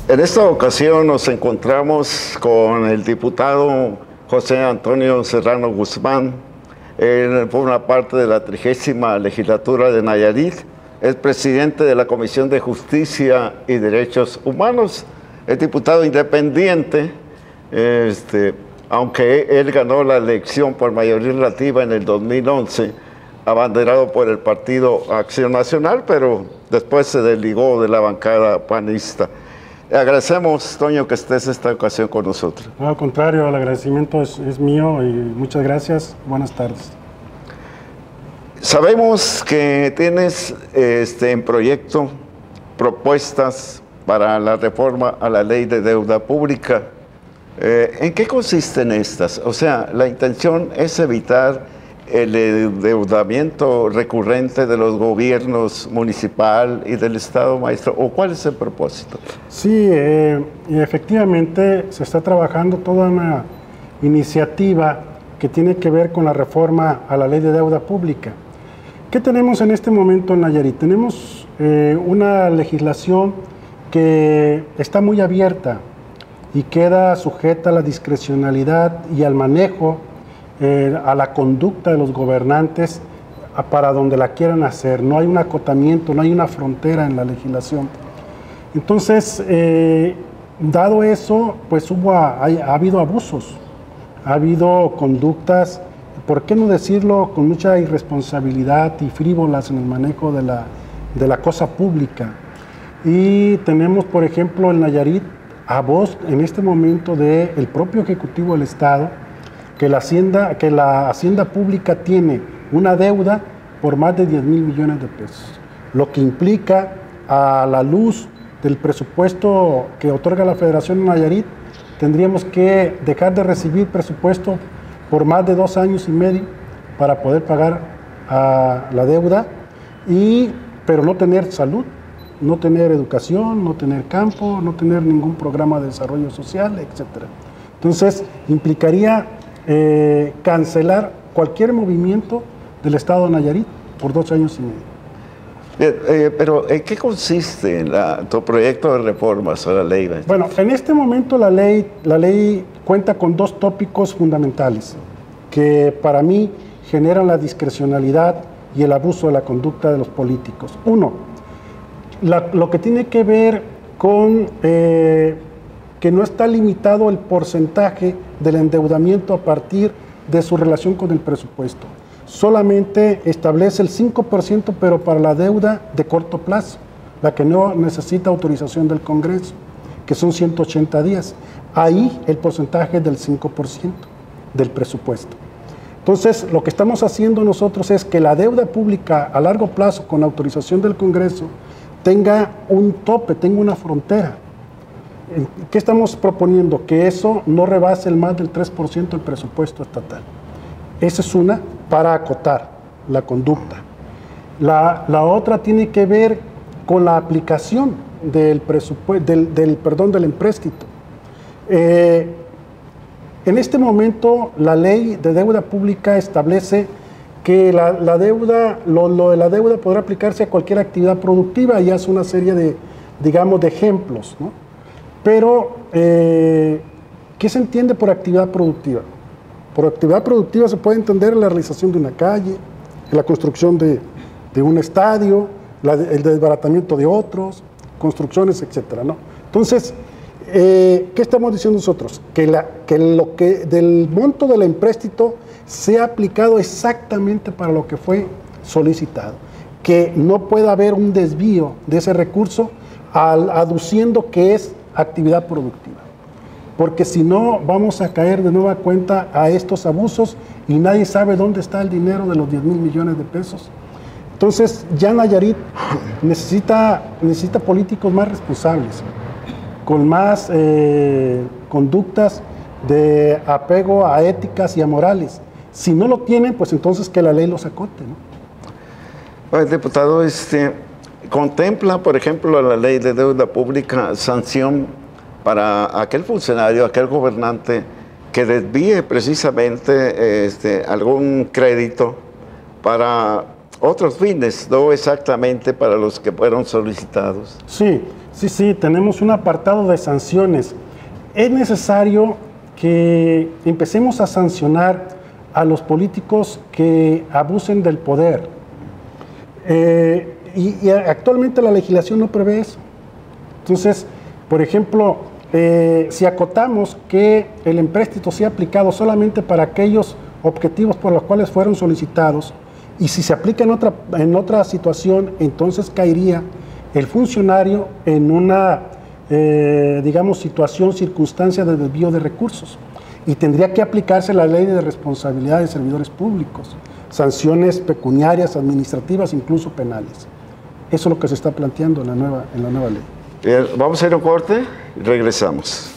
En esta ocasión nos encontramos con el diputado José Antonio Serrano Guzmán. Él forma parte de la 30ª legislatura de Nayarit. Es presidente de la Comisión de Justicia y Derechos Humanos. Es diputado independiente, aunque él ganó la elección por mayoría relativa en el 2011, abanderado por el Partido Acción Nacional, pero después se desligó de la bancada panista. Agradecemos, Toño, que estés esta ocasión con nosotros. No, al contrario, el agradecimiento es mío y muchas gracias. Buenas tardes. Sabemos que tienes en proyecto propuestas para la reforma a la Ley de Deuda Pública. ¿En qué consisten estas? O sea, la intención es evitar el endeudamiento recurrente de los gobiernos municipal y del Estado, maestro, ¿o cuál es el propósito? Sí, efectivamente se está trabajando toda una iniciativa que tiene que ver con la reforma a la Ley de Deuda Pública. ¿Qué tenemos en este momento en Nayarit? Tenemos una legislación que está muy abierta y queda sujeta a la discrecionalidad y al manejo, a la conducta de los gobernantes para donde la quieran hacer. No hay un acotamiento, no hay una frontera en la legislación. Entonces, dado eso, pues ha habido abusos, ha habido conductas, ¿por qué no decirlo?, con mucha irresponsabilidad y frívolas en el manejo de la cosa pública. Y tenemos, por ejemplo, en Nayarit, a voz en este momento del propio Ejecutivo del Estado, que la Hacienda Pública tiene una deuda por más de 10,000 millones de pesos, lo que implica, a la luz del presupuesto que otorga la Federación de Nayarit, tendríamos que dejar de recibir presupuesto por más de 2 años y medio para poder pagar la deuda, pero no tener salud, no tener educación, no tener campo, no tener ningún programa de desarrollo social, etc. Entonces, implicaría cancelar cualquier movimiento del Estado de Nayarit por 2 años y medio. Pero ¿en qué consiste tu proyecto de reformas a la ley? Bueno, en este momento la ley cuenta con 2 tópicos fundamentales que para mí generan la discrecionalidad y el abuso de la conducta de los políticos. Uno, lo que tiene que ver con que no está limitado el porcentaje del endeudamiento a partir de su relación con el presupuesto. Solamente establece el 5%, pero para la deuda de corto plazo, la que no necesita autorización del Congreso, que son 180 días. Ahí el porcentaje es del 5% del presupuesto. Entonces, lo que estamos haciendo nosotros es que la deuda pública a largo plazo, con autorización del Congreso, tenga un tope, tenga una frontera. ¿Qué estamos proponiendo? Que eso no rebase el más del 3% del presupuesto estatal. Esa es una, para acotar la conducta. La otra tiene que ver con la aplicación del empréstito. En este momento, la Ley de Deuda Pública establece que la deuda, lo de la deuda podrá aplicarse a cualquier actividad productiva, y hace una serie de, digamos, de ejemplos, ¿no? Pero, ¿qué se entiende por actividad productiva? Por actividad productiva se puede entender la realización de una calle, la construcción de un estadio, el desbaratamiento de otros, construcciones, etcétera, ¿no? Entonces, ¿qué estamos diciendo nosotros? Que del monto del empréstito sea aplicado exactamente para lo que fue solicitado, que no pueda haber un desvío de ese recurso aduciendo que es actividad productiva, porque si no vamos a caer de nueva cuenta a estos abusos y nadie sabe dónde está el dinero de los 10,000 millones de pesos. Entonces ya Nayarit necesita políticos más responsables, con más conductas de apego a éticas y a morales. Si no lo tienen, pues entonces que la ley los acote, ¿no? El diputado, contempla, por ejemplo, la Ley de Deuda Pública sanción para aquel funcionario, aquel gobernante que desvíe precisamente algún crédito para otros fines, no exactamente para los que fueron solicitados. Sí, tenemos un apartado de sanciones. Es necesario que empecemos a sancionar a los políticos que abusen del poder. Y actualmente la legislación no prevé eso. Entonces, por ejemplo, si acotamos que el empréstito sea aplicado solamente para aquellos objetivos por los cuales fueron solicitados, y si se aplica en otra situación, entonces caería el funcionario en una, digamos, circunstancia de desvío de recursos. Y tendría que aplicarse la ley de responsabilidad de servidores públicos, sanciones pecuniarias, administrativas, incluso penales. Eso es lo que se está planteando en la nueva ley. Bien, vamos a ir a un corte y regresamos.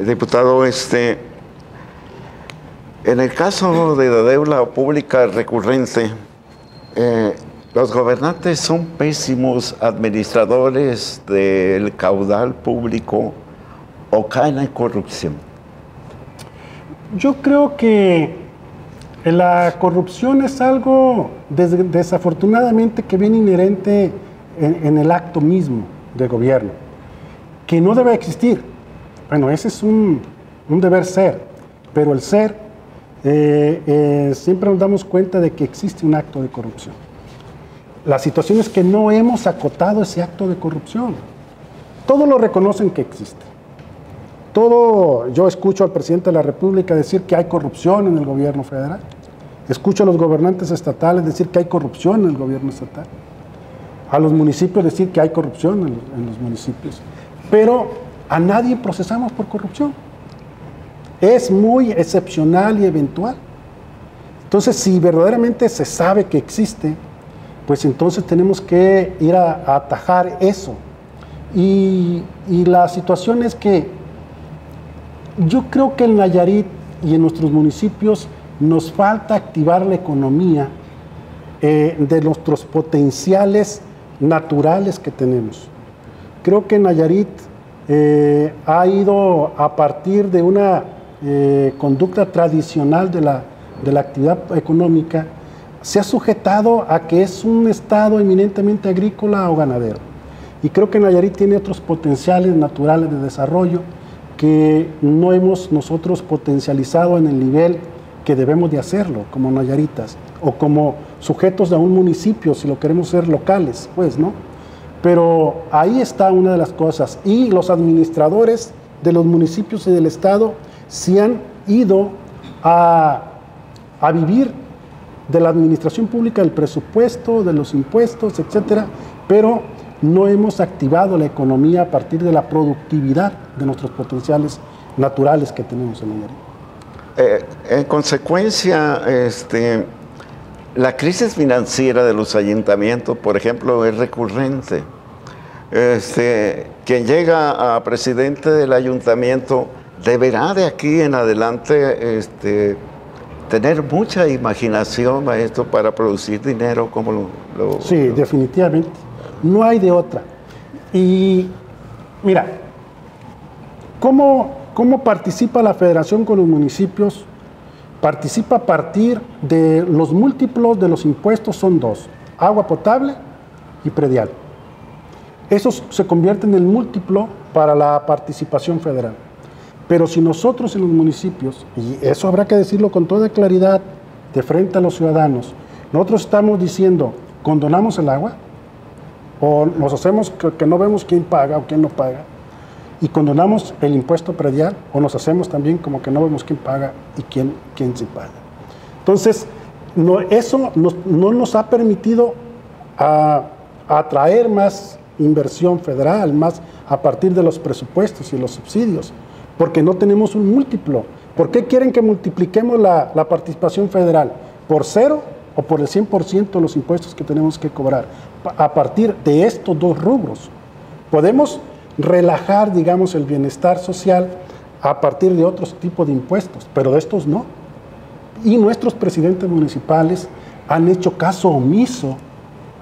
Diputado, en el caso de la deuda pública recurrente, los gobernantes son pésimos administradores del caudal público o caen en corrupción. Yo creo que la corrupción es algo desafortunadamente que viene inherente en el acto mismo del gobierno, que no debe existir. Bueno, ese es un deber ser, pero el ser, siempre nos damos cuenta de que existe un acto de corrupción. La situación es que no hemos acotado ese acto de corrupción. Todos lo reconocen que existe. Yo escucho al presidente de la República decir que hay corrupción en el gobierno federal. Escucho a los gobernantes estatales decir que hay corrupción en el gobierno estatal. A los municipios decir que hay corrupción en los municipios. Pero a nadie procesamos por corrupción. Es muy excepcional y eventual. Entonces, si verdaderamente se sabe que existe, pues entonces tenemos que ir a atajar eso. Y la situación es que yo creo que en Nayarit y en nuestros municipios nos falta activar la economía de nuestros potenciales naturales que tenemos. Creo que Nayarit ha ido a partir de una conducta tradicional de la actividad económica, se ha sujetado a que es un estado eminentemente agrícola o ganadero. Y creo que Nayarit tiene otros potenciales naturales de desarrollo que no hemos nosotros potencializado en el nivel que debemos de hacerlo como nayaritas o como sujetos de un municipio, si lo queremos ser locales, pues, ¿no? Pero ahí está una de las cosas. Y los administradores de los municipios y del Estado se han ido a vivir de la administración pública, del presupuesto, de los impuestos, etcétera, pero no hemos activado la economía a partir de la productividad de nuestros potenciales naturales que tenemos en Nayarit. En consecuencia, la crisis financiera de los ayuntamientos, por ejemplo, es recurrente. Quien llega a presidente del ayuntamiento deberá de aquí en adelante tener mucha imaginación, maestro, para producir dinero como Sí, definitivamente. No hay de otra. Y mira, ¿cómo participa la federación con los municipios? Participa a partir de los múltiplos de los impuestos, son dos: agua potable y predial. Esos se convierten en el múltiplo para la participación federal. Pero si nosotros en los municipios, y eso habrá que decirlo con toda claridad de frente a los ciudadanos, nosotros estamos diciendo, condonamos el agua, o nos hacemos que no vemos quién paga o quién no paga, y condonamos el impuesto predial, o nos hacemos también como que no vemos quién paga y quién sí paga. Entonces, eso no nos ha permitido atraer más inversión federal, más a partir de los presupuestos y los subsidios, porque no tenemos un múltiplo. ¿Por qué quieren que multipliquemos la participación federal? ¿Por 0 o por el 100% de los impuestos que tenemos que cobrar? A partir de estos dos rubros. Podemos relajar, digamos, el bienestar social a partir de otros tipos de impuestos, pero de estos no. Y nuestros presidentes municipales han hecho caso omiso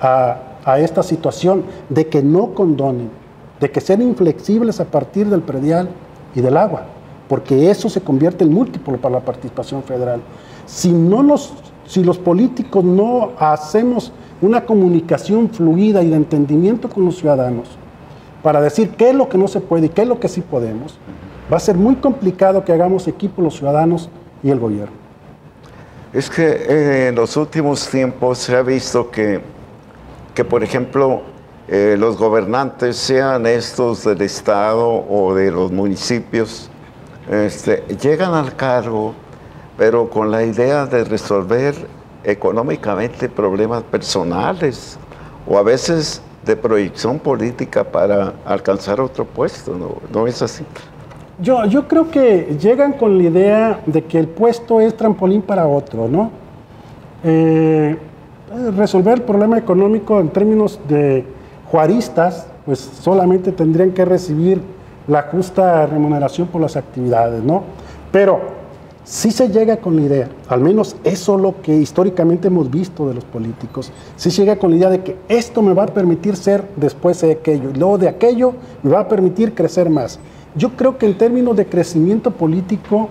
a esta situación de que no condonen, de que sean inflexibles a partir del predial y del agua, porque eso se convierte en múltiplo para la participación federal. Si los políticos no hacemos una comunicación fluida y de entendimiento con los ciudadanos para decir qué es lo que no se puede y qué es lo que sí podemos, va a ser muy complicado que hagamos equipo los ciudadanos y el gobierno. Es que en los últimos tiempos se ha visto que por ejemplo, los gobernantes, sean estos del Estado o de los municipios, llegan al cargo, pero con la idea de resolver económicamente problemas personales o a veces de proyección política para alcanzar otro puesto, ¿no es así? Yo creo que llegan con la idea de que el puesto es trampolín para otro, ¿no? Resolver el problema económico en términos de juaristas, pues solamente tendrían que recibir la justa remuneración por las actividades, ¿no? Pero sí se llega con la idea, al menos eso es lo que históricamente hemos visto de los políticos, sí se llega con la idea de que esto me va a permitir ser después de aquello, y luego de aquello me va a permitir crecer más. Yo creo que en términos de crecimiento político,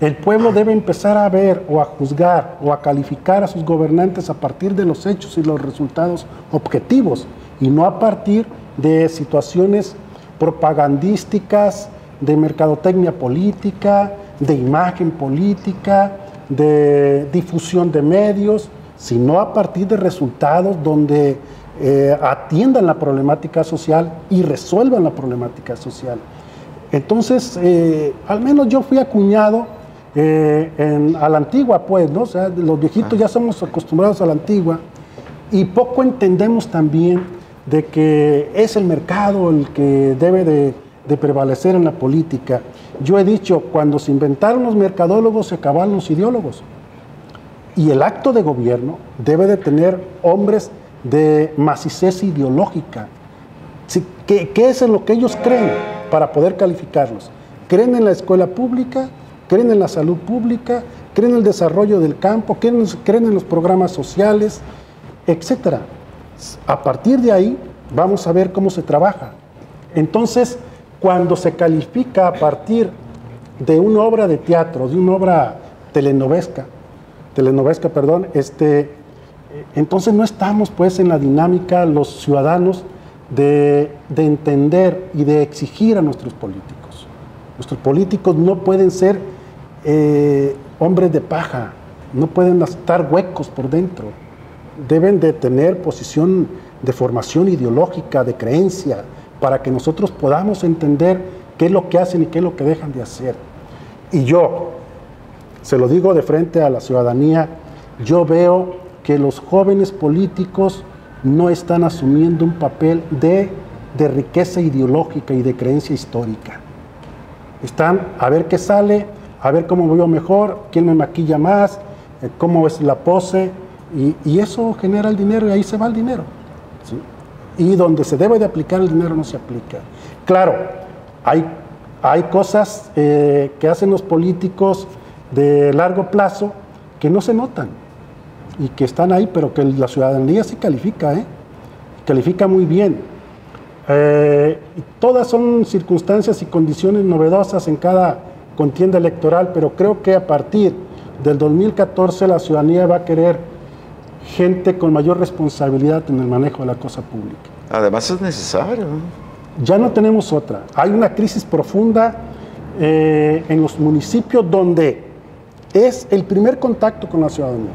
el pueblo debe empezar a ver o a juzgar o a calificar a sus gobernantes a partir de los hechos y los resultados objetivos y no a partir de situaciones propagandísticas, de mercadotecnia política, de imagen política, de difusión de medios, sino a partir de resultados donde atiendan la problemática social y resuelvan la problemática social. Entonces, al menos yo fui acuñado a la antigua, pues, ¿no? O sea, los viejitos ya somos acostumbrados a la antigua y poco entendemos también de que es el mercado el que debe de prevalecer en la política. Yo he dicho, cuando se inventaron los mercadólogos, se acabaron los ideólogos. Y el acto de gobierno debe de tener hombres de macicez ideológica. ¿Qué es en lo que ellos creen para poder calificarlos? ¿Creen en la escuela pública? ¿Creen en la salud pública? ¿Creen en el desarrollo del campo? ¿Creen en los programas sociales? Etcétera. A partir de ahí vamos a ver cómo se trabaja. Entonces, cuando se califica a partir de una obra de teatro, de una obra telenovesca, entonces no estamos pues en la dinámica los ciudadanos de entender y de exigir a nuestros políticos. Nuestros políticos no pueden ser hombres de paja, no pueden estar huecos por dentro. Deben de tener posición de formación ideológica, de creencia, para que nosotros podamos entender qué es lo que hacen y qué es lo que dejan de hacer. Y yo, se lo digo de frente a la ciudadanía, yo veo que los jóvenes políticos no están asumiendo un papel de riqueza ideológica y de creencia histórica. Están a ver qué sale, a ver cómo veo mejor, quién me maquilla más, cómo es la pose, y eso genera el dinero y ahí se va el dinero, ¿sí? Y donde se debe de aplicar el dinero no se aplica. Claro, hay cosas que hacen los políticos de largo plazo que no se notan y que están ahí, pero que la ciudadanía sí califica, califica muy bien. Todas son circunstancias y condiciones novedosas en cada contienda electoral, pero creo que a partir del 2014 la ciudadanía va a querer gente con mayor responsabilidad en el manejo de la cosa pública. Además es necesario, ¿no? Ya no tenemos otra. Hay una crisis profunda en los municipios donde es el primer contacto con la ciudadanía.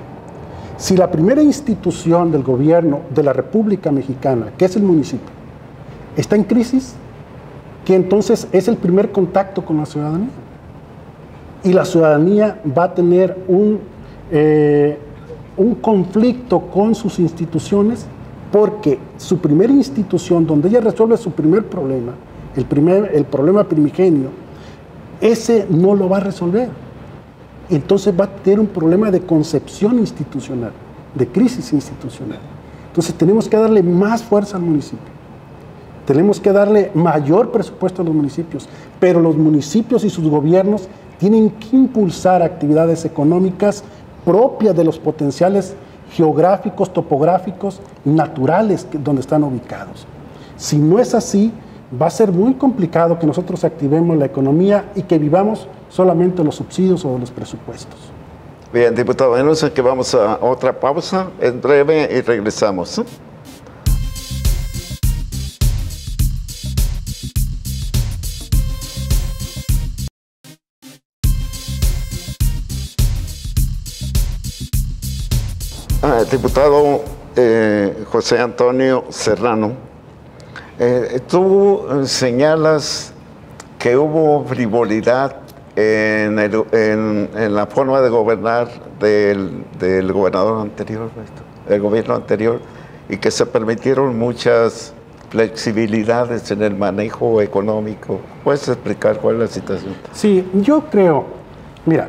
Si la primera institución del gobierno de la República Mexicana, que es el municipio, está en crisis, que entonces es el primer contacto con la ciudadanía. Y la ciudadanía va a tener un conflicto con sus instituciones, porque su primera institución, donde ella resuelve su primer problema, el problema primigenio, ese no lo va a resolver. Entonces va a tener un problema de concepción institucional, de crisis institucional. Entonces tenemos que darle más fuerza al municipio. Tenemos que darle mayor presupuesto a los municipios, pero los municipios y sus gobiernos tienen que impulsar actividades económicas propias de los potenciales geográficos, topográficos, naturales donde están ubicados. Si no es así, va a ser muy complicado que nosotros activemos la economía y que vivamos solamente de los subsidios o de los presupuestos. Bien, diputado, entonces que vamos a otra pausa en breve y regresamos. Diputado José Antonio Serrano, tú señalas que hubo frivolidad en la forma de gobernar del gobernador anterior, del gobierno anterior, y que se permitieron muchas flexibilidades en el manejo económico. ¿Puedes explicar cuál es la situación? Sí, yo creo, mira,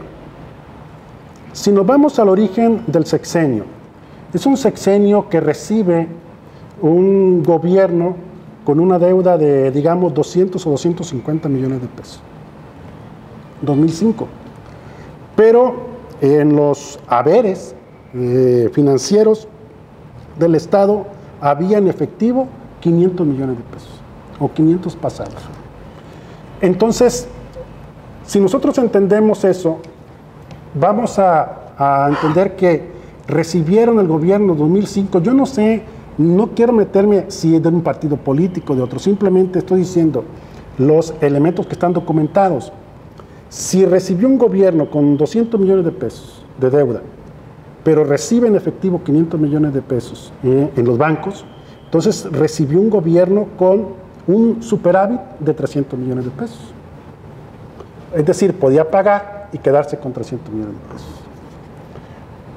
si nos vamos al origen del sexenio, es un sexenio que recibe un gobierno con una deuda de, digamos, 200 o 250 millones de pesos. 2005. Pero en los haberes financieros del Estado había en efectivo 500 millones de pesos, o 500 pasados. Entonces, si nosotros entendemos eso, vamos a entender que recibieron el gobierno 2005, yo no sé, no quiero meterme si es de un partido político o de otro, simplemente estoy diciendo los elementos que están documentados. Si recibió un gobierno con 200 millones de pesos de deuda, pero recibe en efectivo 500 millones de pesos en los bancos, entonces recibió un gobierno con un superávit de 300 millones de pesos. Es decir, podía pagar y quedarse con 300 millones de pesos.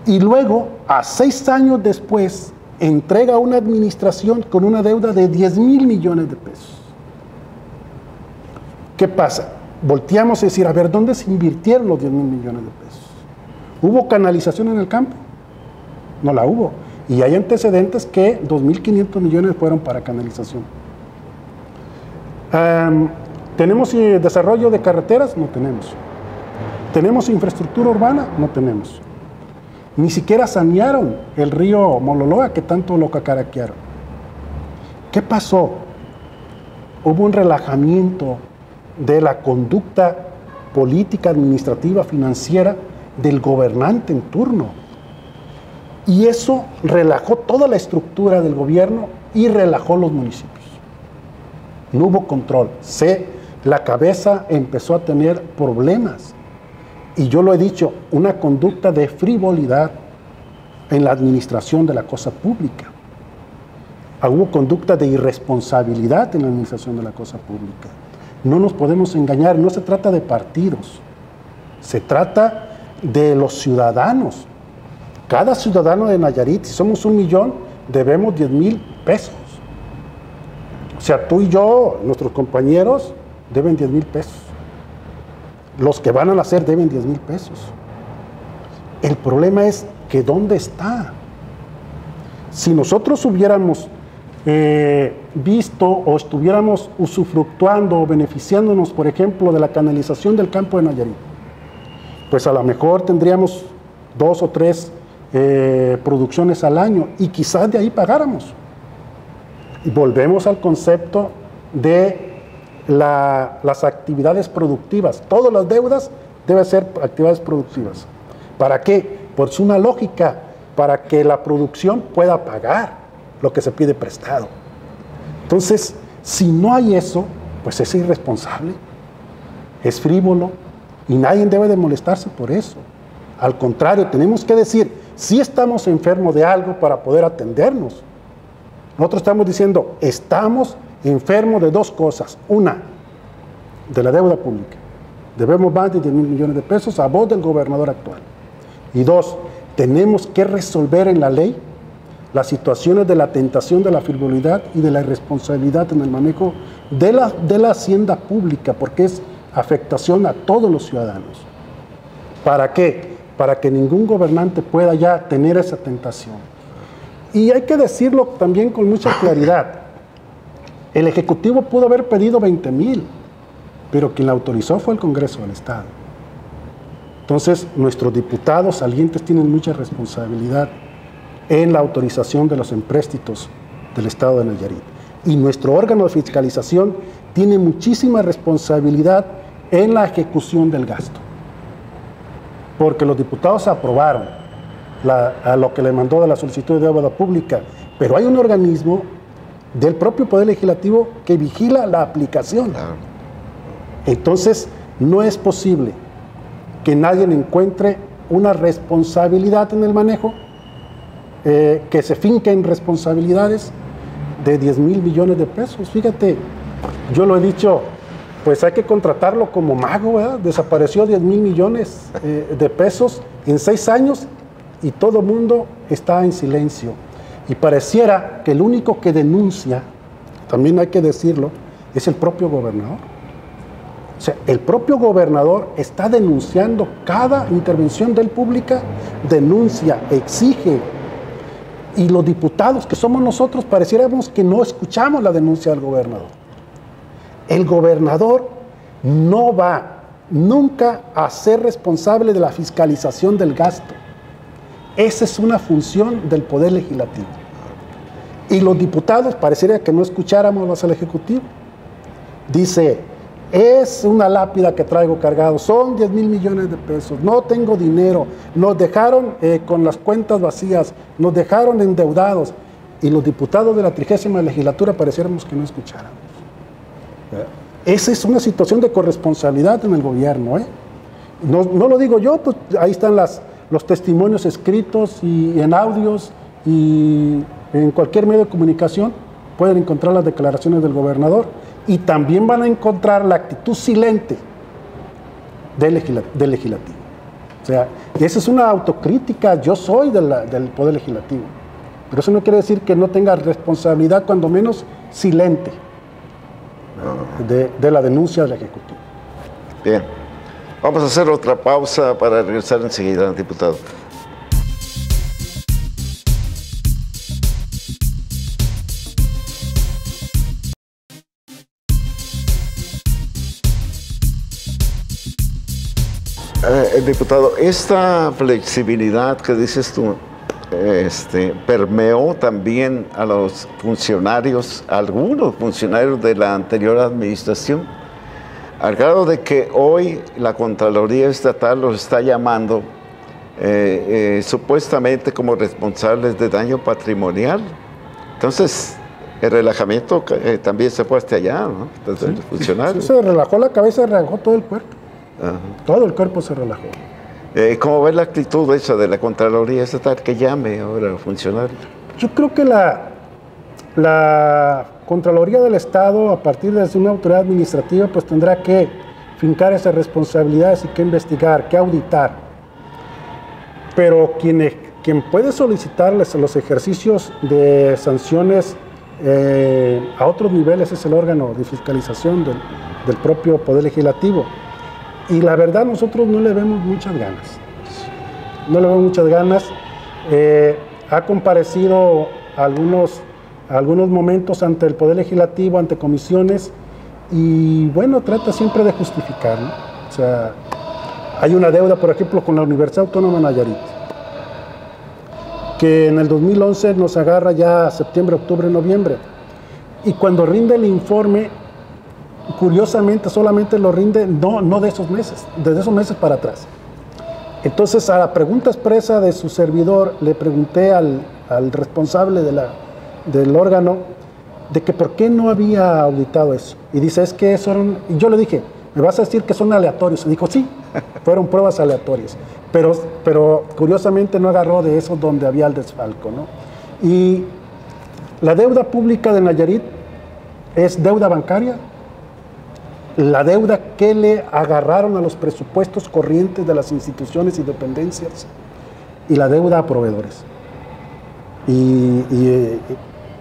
Y luego, a 6 años después, entrega una administración con una deuda de 10,000 millones de pesos. ¿Qué pasa? Volteamos a decir, a ver, ¿dónde se invirtieron los 10,000 millones de pesos? ¿Hubo canalización en el campo? No la hubo. Y hay antecedentes que 2,500 millones fueron para canalización. ¿Tenemos desarrollo de carreteras? No tenemos. ¿Tenemos infraestructura urbana? No tenemos. Ni siquiera sanearon el río Mololoa, que tanto lo cacaraquearon. ¿Qué pasó? Hubo un relajamiento de la conducta política, administrativa, financiera del gobernante en turno. Y eso relajó toda la estructura del gobierno y relajó los municipios. No hubo control. La cabeza empezó a tener problemas. Y yo lo he dicho, una conducta de frivolidad en la administración de la cosa pública. Hubo conducta de irresponsabilidad en la administración de la cosa pública. No nos podemos engañar, no se trata de partidos, se trata de los ciudadanos. Cada ciudadano de Nayarit, si somos 1 millón, debemos 10,000 pesos. O sea, tú y yo, nuestros compañeros, deben 10,000 pesos. Los que van a nacer deben 10,000 pesos. El problema es que ¿dónde está? Si nosotros hubiéramos visto o estuviéramos usufructuando o beneficiándonos, por ejemplo, de la canalización del campo de Nayarit, pues a lo mejor tendríamos 2 o 3 producciones al año y quizás de ahí pagáramos. Y volvemos al concepto de las actividades productivas. Todas las deudas deben ser actividades productivas. ¿Para qué? Pues una lógica, para que la producción pueda pagar lo que se pide prestado. Entonces, si no hay eso, pues es irresponsable, es frívolo y nadie debe de molestarse por eso. Al contrario, tenemos que decir, si estamos enfermos de algo para poder atendernos. Nosotros estamos diciendo, estamos enfermos de 2 cosas. Una, de la deuda pública. Debemos más de 10,000 millones de pesos a voz del gobernador actual. Y 2, tenemos que resolver en la ley las situaciones de la tentación de la frivolidad y de la irresponsabilidad en el manejo de la hacienda pública, porque es afectación a todos los ciudadanos. ¿Para qué? Para que ningún gobernante pueda ya tener esa tentación. Y hay que decirlo también con mucha claridad. El Ejecutivo pudo haber pedido 20,000, pero quien la autorizó fue el Congreso del Estado. Entonces, nuestros diputados salientes tienen mucha responsabilidad en la autorización de los empréstitos del Estado de Nayarit. Y nuestro órgano de fiscalización tiene muchísima responsabilidad en la ejecución del gasto. Porque los diputados aprobaron a lo que le mandó de la solicitud de deuda pública, pero hay un organismo del propio Poder Legislativo que vigila la aplicación. Entonces, no es posible que nadie encuentre una responsabilidad en el manejo, que se finquen responsabilidades de 10,000 millones de pesos. Fíjate, yo lo he dicho, pues hay que contratarlo como mago, ¿verdad? Desapareció 10,000 millones de pesos en 6 años y todo el mundo está en silencio. Y pareciera que el único que denuncia, también hay que decirlo, es el propio gobernador. O sea, el propio gobernador está denunciando cada intervención de él pública, denuncia, exige. Y los diputados, que somos nosotros, pareciéramos que no escuchamos la denuncia del gobernador. El gobernador no va nunca a ser responsable de la fiscalización del gasto. Esa es una función del Poder Legislativo. Y los diputados pareciera que no escucháramos más al Ejecutivo. Dice, es una lápida que traigo cargado, son 10,000 millones de pesos, no tengo dinero, nos dejaron con las cuentas vacías, nos dejaron endeudados. Y los diputados de la 30ª legislatura pareciéramos que no escucháramos. Esa es una situación de corresponsabilidad en el gobierno. No lo digo yo, pues ahí están los testimonios escritos y en audios, y en cualquier medio de comunicación pueden encontrar las declaraciones del gobernador, y también van a encontrar la actitud silente del legislativo. O sea, y esa es una autocrítica. Yo soy del Poder Legislativo, pero eso no quiere decir que no tenga responsabilidad, cuando menos silente, de la denuncia del Ejecutivo. Bien, vamos a hacer otra pausa para regresar enseguida, diputado. Diputado, esta flexibilidad que dices tú, permeó también a los funcionarios, a algunos funcionarios de la anterior administración, al grado de que hoy la Contraloría Estatal los está llamando supuestamente como responsables de daño patrimonial. Entonces, el relajamiento también se fue hasta allá, ¿no? Entonces, sí, el funcionario. Sí, se relajó la cabeza, se relajó todo el cuerpo. Ajá. Todo el cuerpo se relajó. ¿Cómo ves la actitud esa de la Contraloría Estatal que llame ahora al funcionario? Yo creo que la Contraloría del Estado, a partir de una autoridad administrativa, pues tendrá que fincar esas responsabilidades y que investigar, que auditar. Pero quien puede solicitarles los ejercicios de sanciones a otros niveles es el órgano de fiscalización del propio Poder Legislativo. Y la verdad, nosotros no le vemos muchas ganas. No le vemos muchas ganas. Ha comparecido algunos momentos ante el Poder Legislativo, ante comisiones, y bueno, trata siempre de justificar, ¿no? O sea, hay una deuda, por ejemplo, con la Universidad Autónoma de Nayarit, que en el 2011 nos agarra ya septiembre, octubre, noviembre. Y cuando rinde el informe, curiosamente solamente lo rinde no de esos meses, desde esos meses para atrás. Entonces, a la pregunta expresa de su servidor, le pregunté al responsable del órgano de que por qué no había auditado eso. Y dice, es que eso eran... Y yo le dije, ¿me vas a decir que son aleatorios? Y dijo, sí, fueron pruebas aleatorias. Pero curiosamente no agarró de eso donde había el desfalco, ¿no? Y la deuda pública de Nayarit es deuda bancaria. La deuda que le agarraron a los presupuestos corrientes de las instituciones y dependencias y la deuda a proveedores.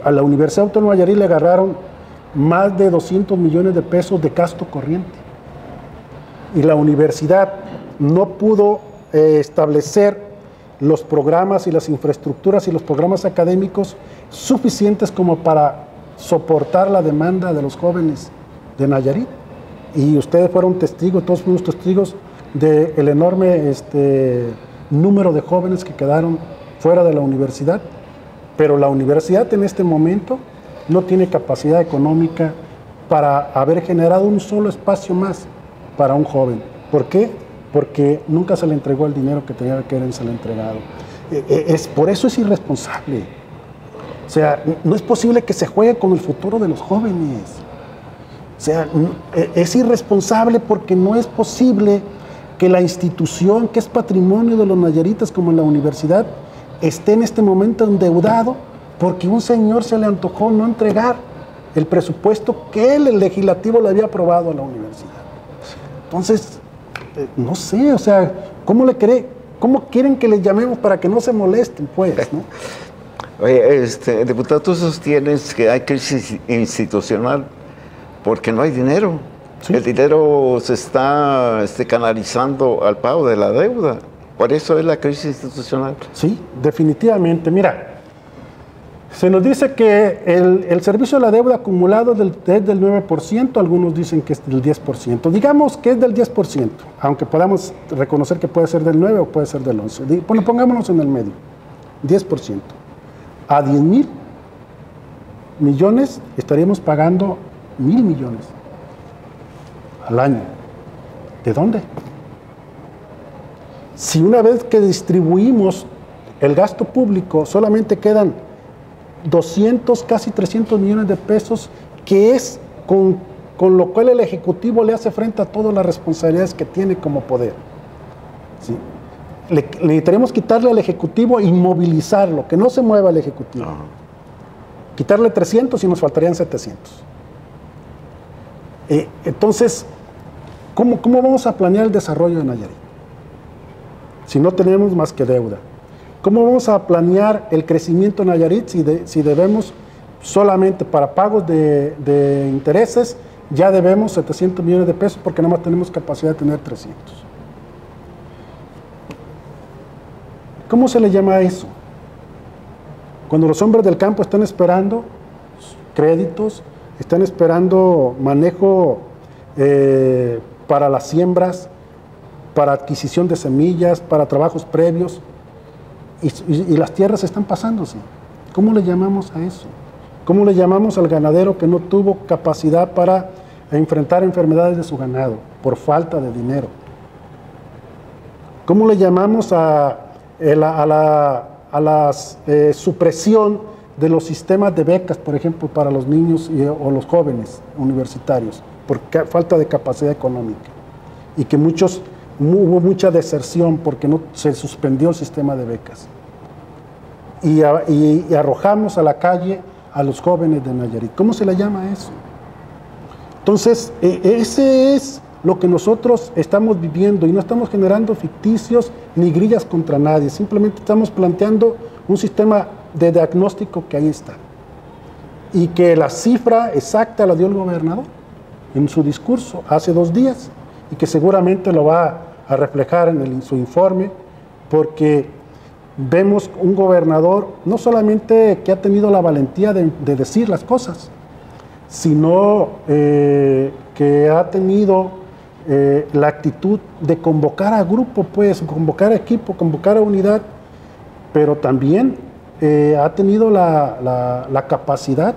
A la Universidad Autónoma de Nayarit le agarraron más de 200 millones de pesos de gasto corriente. Y la universidad no pudo establecer los programas y las infraestructuras y los programas académicos suficientes como para soportar la demanda de los jóvenes de Nayarit. Y ustedes fueron testigos, todos fuimos testigos del enorme número de jóvenes que quedaron fuera de la universidad. Pero la universidad en este momento no tiene capacidad económica para haber generado un solo espacio más para un joven. ¿Por qué? Porque nunca se le entregó el dinero que tenía que ser entregado. Por eso es irresponsable. O sea, no es posible que se juegue con el futuro de los jóvenes. O sea, es irresponsable porque no es posible que la institución que es patrimonio de los nayaritas como la universidad esté en este momento endeudado porque un señor se le antojó no entregar el presupuesto que el legislativo le había aprobado a la universidad. Entonces, no sé, o sea, ¿cómo quieren que les llamemos para que no se molesten, pues, ¿no? Oye, diputado, tú sostienes que hay crisis institucional porque no hay dinero. ¿Sí? El dinero se está canalizando al pago de la deuda. Por eso es la crisis institucional. Sí, definitivamente. Mira, se nos dice que el servicio de la deuda acumulado es del 9%, algunos dicen que es del 10%. Digamos que es del 10%, aunque podamos reconocer que puede ser del 9 o puede ser del 11. Bueno, pongámonos en el medio, 10%. A 10,000 millones estaríamos pagando 1,000 millones al año. ¿De dónde? Si una vez que distribuimos el gasto público solamente quedan 200, casi 300 millones de pesos, que es con lo cual el Ejecutivo le hace frente a todas las responsabilidades que tiene como poder. ¿Sí? Le tenemos que quitarle al Ejecutivo, inmovilizarlo, que no se mueva el Ejecutivo. Quitarle 300 y nos faltarían 700. Entonces, ¿cómo vamos a planear el desarrollo de Nayarit si no tenemos más que deuda? ¿Cómo vamos a planear el crecimiento de Nayarit si debemos solamente para pagos de intereses, ya debemos 700 millones de pesos porque nada más tenemos capacidad de tener 300? ¿Cómo se le llama a eso? Cuando los hombres del campo están esperando créditos, están esperando manejo para las siembras, para adquisición de semillas, para trabajos previos, y las tierras están pasándose. ¿Cómo le llamamos a eso? ¿Cómo le llamamos al ganadero que no tuvo capacidad para enfrentar enfermedades de su ganado por falta de dinero? ¿Cómo le llamamos a la supresión de los sistemas de becas, por ejemplo, para los niños o los jóvenes universitarios, por falta de capacidad económica? Y que hubo mucha deserción porque no se suspendió el sistema de becas. Y arrojamos a la calle a los jóvenes de Nayarit. ¿Cómo se le llama a eso? Entonces, ese es lo que nosotros estamos viviendo y no estamos generando ficticios ni grillas contra nadie. Simplemente estamos planteando un sistema de diagnóstico que ahí está. Y que la cifra exacta la dio el gobernador en su discurso hace 2 días y que seguramente lo va a reflejar en su informe, porque vemos un gobernador no solamente que ha tenido la valentía de decir las cosas, sino que ha tenido la actitud de convocar a grupo, pues, convocar a equipo, convocar a unidad, pero también ha tenido la capacidad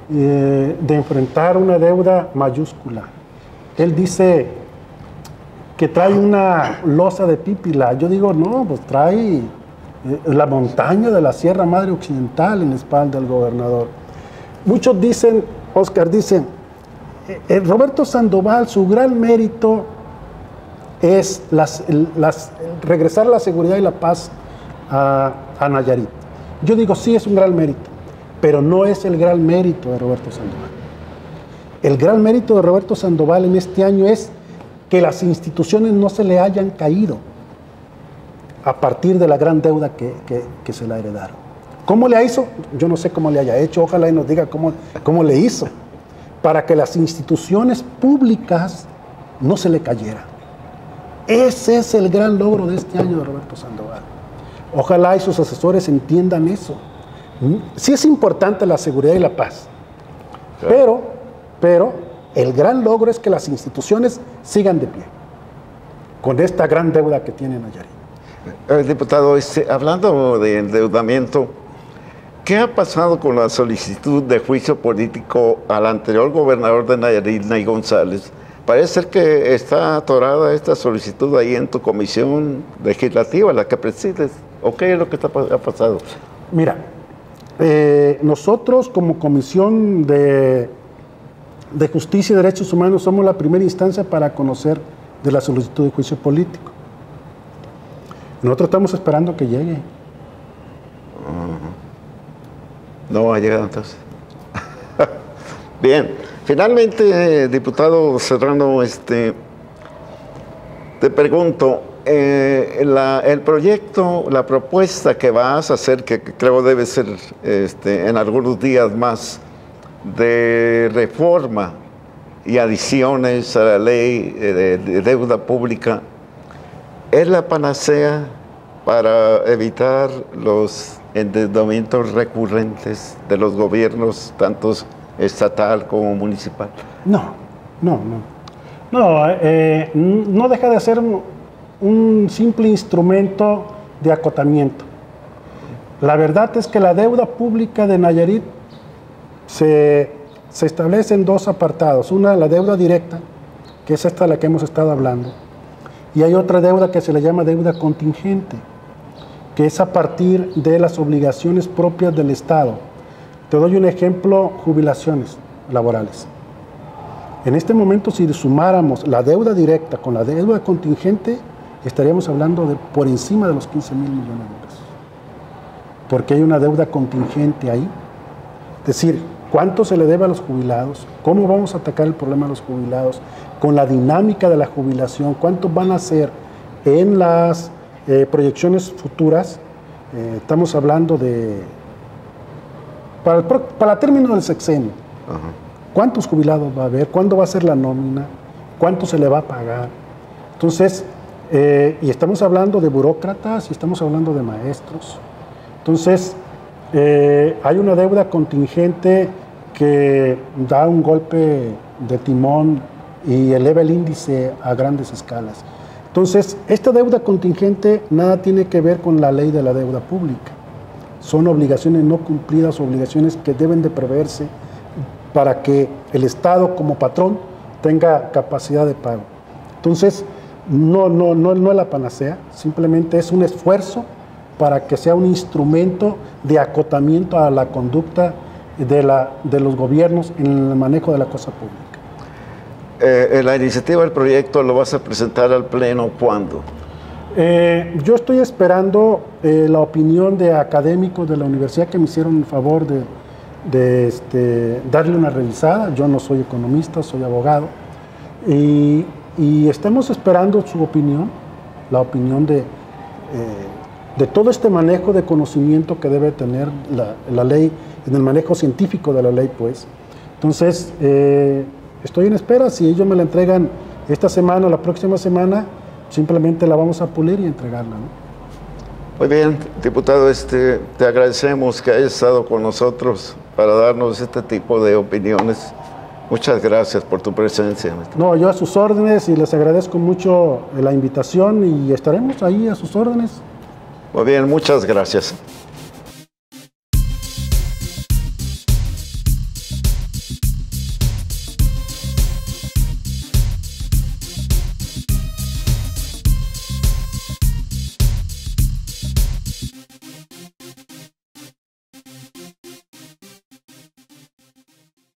de enfrentar una deuda mayúscula. Él dice que trae una losa de pípila. Yo digo, no, pues trae la montaña de la Sierra Madre Occidental en la espalda del gobernador. Muchos dicen, Oscar, dicen, Roberto Sandoval, su gran mérito es regresar la seguridad y la paz a Nayarit. Yo digo, sí, es un gran mérito, pero no es el gran mérito de Roberto Sandoval. El gran mérito de Roberto Sandoval en este año es que las instituciones no se le hayan caído a partir de la gran deuda que se la heredaron. ¿Cómo le hizo? Yo no sé cómo le haya hecho, ojalá y nos diga cómo le hizo, para que las instituciones públicas no se le cayeran. Ese es el gran logro de este año de Roberto Sandoval. Ojalá y sus asesores entiendan eso. Sí es importante la seguridad y la paz, claro, pero el gran logro es que las instituciones sigan de pie con esta gran deuda que tiene Nayarit. Diputado, hablando de endeudamiento, ¿qué ha pasado con la solicitud de juicio político al anterior gobernador de Nayarit, Nay González? Parece ser que está atorada esta solicitud ahí en tu comisión legislativa, la que presides. ¿O qué es lo que ha pasado? Mira, nosotros como Comisión de Justicia y Derechos Humanos somos la primera instancia para conocer de la solicitud de juicio político. Nosotros estamos esperando que llegue. No ha llegado entonces. Bien, finalmente, diputado Serrano, te pregunto, el proyecto, la propuesta que vas a hacer, que creo debe ser en algunos días más, de reforma y adiciones a la ley de deuda pública, ¿es la panacea para evitar los endeudamientos recurrentes de los gobiernos, tanto estatal como municipal? No deja de ser un simple instrumento de acotamiento. La verdad es que la deuda pública de Nayarit se establece en dos apartados. Una, la deuda directa, que es esta de la que hemos estado hablando, y hay otra deuda que se le llama deuda contingente, que es a partir de las obligaciones propias del Estado. Te doy un ejemplo: jubilaciones laborales. En este momento, si sumáramos la deuda directa con la deuda contingente, estaríamos hablando de por encima de los 15,000 millones de pesos. Porque hay una deuda contingente ahí. Es decir, ¿cuánto se le debe a los jubilados? ¿Cómo vamos a atacar el problema de los jubilados? Con la dinámica de la jubilación, ¿cuántos van a ser en las proyecciones futuras? Estamos hablando de... Para el término del sexenio, ¿cuántos jubilados va a haber? ¿Cuándo va a ser la nómina? ¿Cuánto se le va a pagar? Entonces, y estamos hablando de burócratas y estamos hablando de maestros. Entonces, hay una deuda contingente que da un golpe de timón y eleva el índice a grandes escalas. Entonces, esta deuda contingente nada tiene que ver con la ley de la deuda pública. Son obligaciones no cumplidas, obligaciones que deben de preverse para que el Estado como patrón tenga capacidad de pago. Entonces, no es la panacea, simplemente es un esfuerzo para que sea un instrumento de acotamiento a la conducta de los gobiernos en el manejo de la cosa pública. La iniciativa del proyecto lo vas a presentar al Pleno, ¿cuándo? Yo estoy esperando la opinión de académicos de la universidad que me hicieron el favor de darle una revisada. Yo no soy economista, soy abogado. Y estamos esperando su opinión, la opinión de todo este manejo de conocimiento que debe tener la ley, en el manejo científico de la ley, pues. Entonces, estoy en espera. Si ellos me la entregan esta semana o la próxima semana, simplemente la vamos a pulir y entregarla, ¿no? Muy bien, diputado, te agradecemos que hayas estado con nosotros para darnos este tipo de opiniones. Muchas gracias por tu presencia. No, yo a sus órdenes, y les agradezco mucho la invitación y estaremos ahí a sus órdenes. Muy bien, muchas gracias.